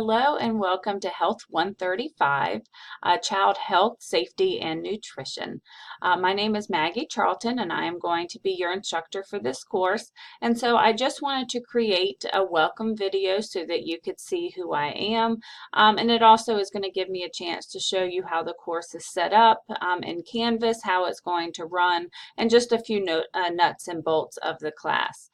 Hello and welcome to Health 135, Child Health, Safety, and Nutrition. My name is Maggie Charlton and I am going to be your instructor for this course. And so I just wanted to create a welcome video so that you could see who I am. And it also is going to give me a chance to show you how the course is set up in Canvas, how it's going to run, and just a few nuts and bolts of the class.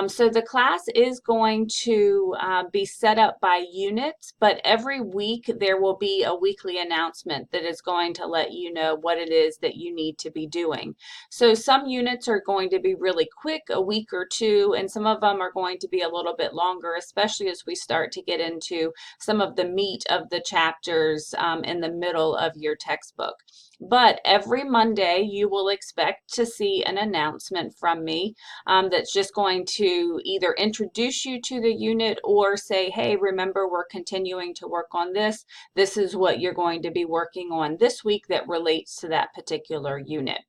So the class is going to be set up by units, but every week there will be a weekly announcement that is going to let you know what it is that you need to be doing. So some units are going to be really quick, a week or two, and some of them are going to be a little bit longer, especially as we start to get into some of the meat of the chapters in the middle of your textbook. But every Monday you will expect to see an announcement from me that's just going to either introduce you to the unit or say, hey, remember, we're continuing to work on this. This is what you're going to be working on this week that relates to that particular unit.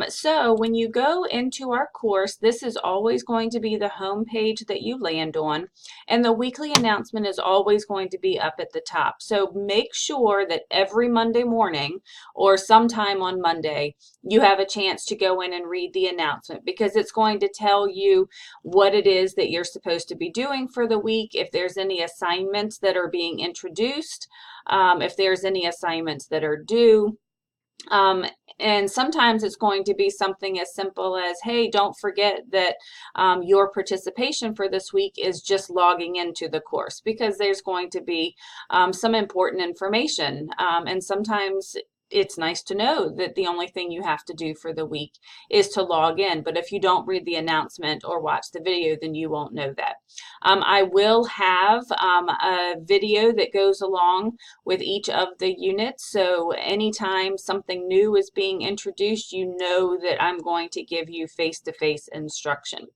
So when you go into our course, this is always going to be the home page that you land on, and the weekly announcement is always going to be up at the top. So make sure that every Monday morning or sometime on Monday, you have a chance to go in and read the announcement, because it's going to tell you what it is that you're supposed to be doing for the week, if there's any assignments that are being introduced, if there's any assignments that are due. And sometimes it's going to be something as simple as, hey, don't forget that your participation for this week is just logging into the course, because there's going to be some important information. And sometimes it's nice to know that the only thing you have to do for the week is to log in. But if you don't read the announcement or watch the video, then you won't know that. I will have a video that goes along with each of the units. So anytime something new is being introduced, you know that I'm going to give you face-to-face instruction.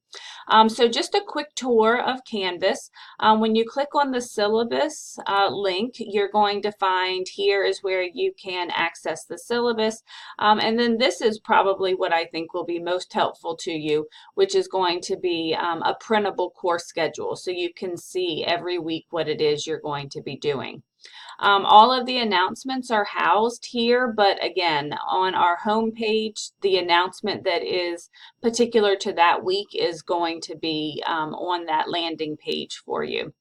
So just a quick tour of Canvas. When you click on the syllabus link, you're going to find here is where you can access the syllabus. And then this is probably what I think will be most helpful to you, which is going to be a printable course schedule, so you can see every week what it is you're going to be doing. All of the announcements are housed here, but again, on our home page, the announcement that is particular to that week is going to be on that landing page for you.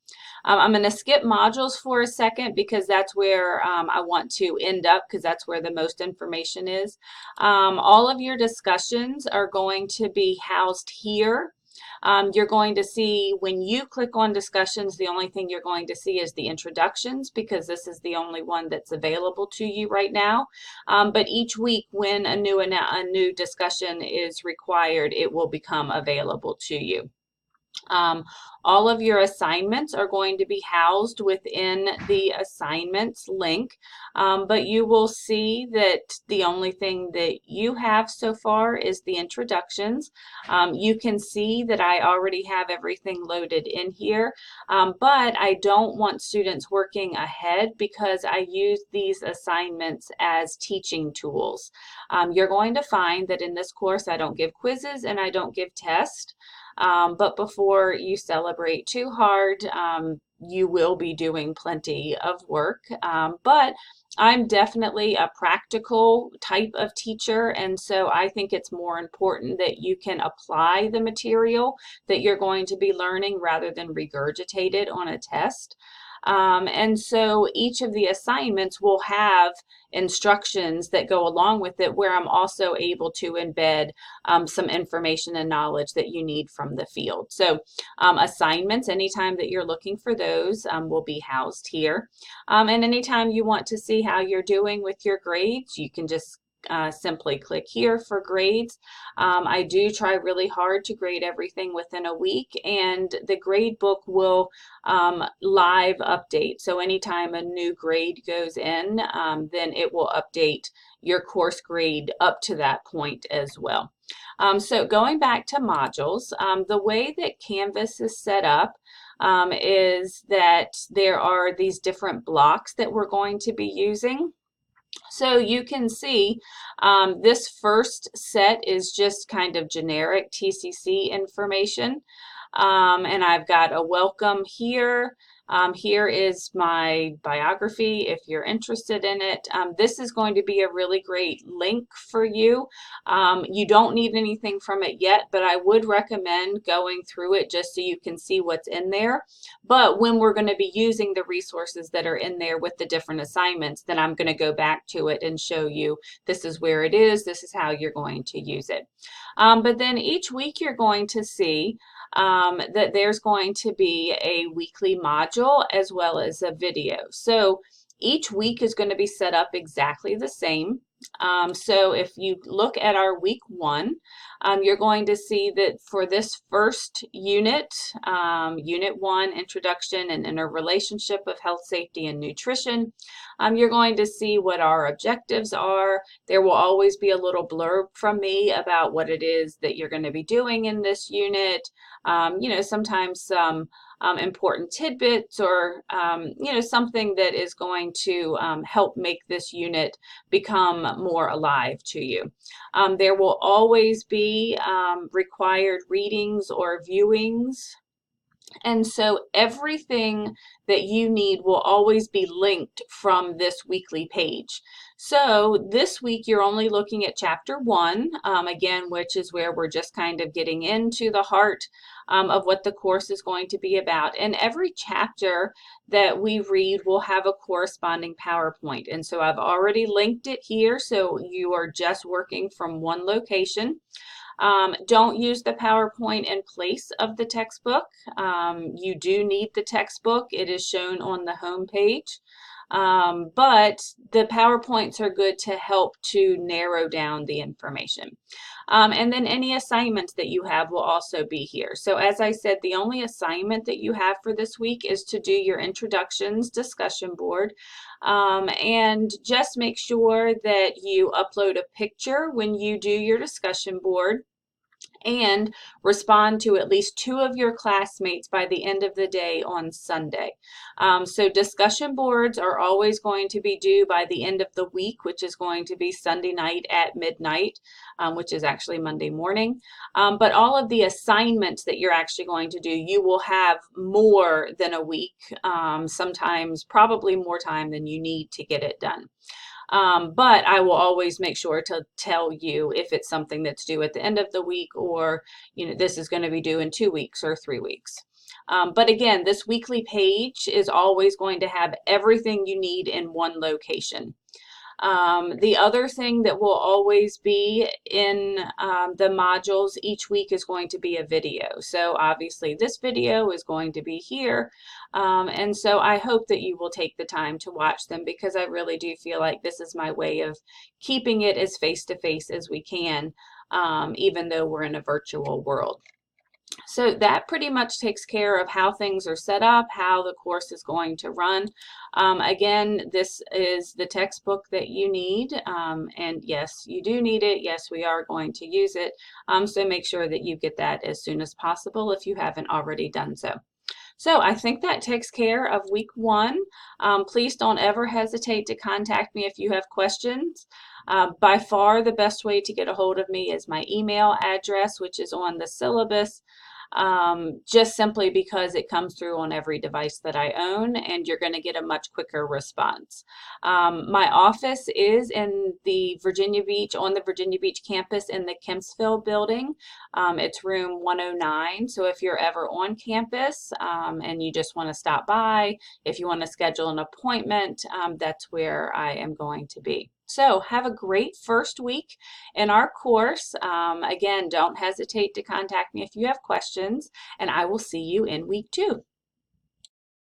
I'm going to skip modules for a second because that's where I want to end up, because that's where the most information is. All of your discussions are going to be housed here. You're going to see, when you click on discussions, the only thing you're going to see is the introductions, because this is the only one that's available to you right now. But each week when a new discussion is required, it will become available to you. All of your assignments are going to be housed within the assignments link, but you will see that the only thing that you have so far is the introductions. You can see that I already have everything loaded in here, but I don't want students working ahead because I use these assignments as teaching tools. You're going to find that in this course I don't give quizzes and I don't give tests. But before you celebrate too hard, you will be doing plenty of work. But I'm definitely a practical type of teacher, and so I think it's more important that you can apply the material that you're going to be learning rather than regurgitate it on a test. And so each of the assignments will have instructions that go along with it, where I'm also able to embed some information and knowledge that you need from the field. So assignments, anytime that you're looking for those, will be housed here. And anytime you want to see how you're doing with your grades, you can just simply click here for grades. I do try really hard to grade everything within a week, and the grade book will live update. So anytime a new grade goes in, then it will update your course grade up to that point as well. So going back to modules, the way that Canvas is set up is that there are these different blocks that we're going to be using. So you can see this first set is just kind of generic TCC information. And I've got a welcome here. Here is my biography if you're interested in it. This is going to be a really great link for you. You don't need anything from it yet, but I would recommend going through it just so you can see what's in there. But when we're going to be using the resources that are in there with the different assignments, then I'm going to go back to it and show you this is where it is, this is how you're going to use it. But then each week you're going to see that there's going to be a weekly module as well as a video. So each week is going to be set up exactly the same. So if you look at our week 1, you're going to see that for this first unit, Unit 1, Introduction and Interrelationship of Health, Safety, and Nutrition, you're going to see what our objectives are. There will always be a little blurb from me about what it is that you're going to be doing in this unit. Sometimes some important tidbits or, something that is going to help make this unit become more alive to you. There will always be required readings or viewings. And so everything that you need will always be linked from this weekly page. So this week you're only looking at chapter 1, again, which is where we're just kind of getting into the heart of what the course is going to be about. And every chapter that we read will have a corresponding PowerPoint. And so I've already linked it here, so you are just working from one location. Don't use the PowerPoint in place of the textbook. You do need the textbook. It is shown on the home page. But the PowerPoints are good to help to narrow down the information. And then any assignments that you have will also be here. So as I said, the only assignment that you have for this week is to do your introductions discussion board. And just make sure that you upload a picture when you do your discussion board and respond to at least 2 of your classmates by the end of the day on Sunday. So discussion boards are always going to be due by the end of the week, which is going to be Sunday night at midnight, which is actually Monday morning. But all of the assignments that you're actually going to do, you will have more than a week, sometimes probably more time than you need to get it done. But I will always make sure to tell you if it's something that's due at the end of the week or, this is going to be due in 2 weeks or 3 weeks. But again, this weekly page is always going to have everything you need in one location. The other thing that will always be in the modules each week is going to be a video. So obviously this video is going to be here. And so I hope that you will take the time to watch them because I really do feel like this is my way of keeping it as face-to-face as we can, even though we're in a virtual world. So that pretty much takes care of how things are set up, how the course is going to run. Again, this is the textbook that you need, and yes, you do need it. Yes, we are going to use it. So make sure that you get that as soon as possible if you haven't already done so. So I think that takes care of week 1. Please don't ever hesitate to contact me if you have questions. By far the best way to get a hold of me is my email address, which is on the syllabus, just simply because it comes through on every device that I own and you're going to get a much quicker response. My office is in the Virginia Beach, on the Virginia Beach campus in the Kempsville building. It's room 109. So if you're ever on campus and you just want to stop by, if you want to schedule an appointment, that's where I am going to be. So have a great first week in our course. Again, don't hesitate to contact me if you have questions, and I will see you in week 2.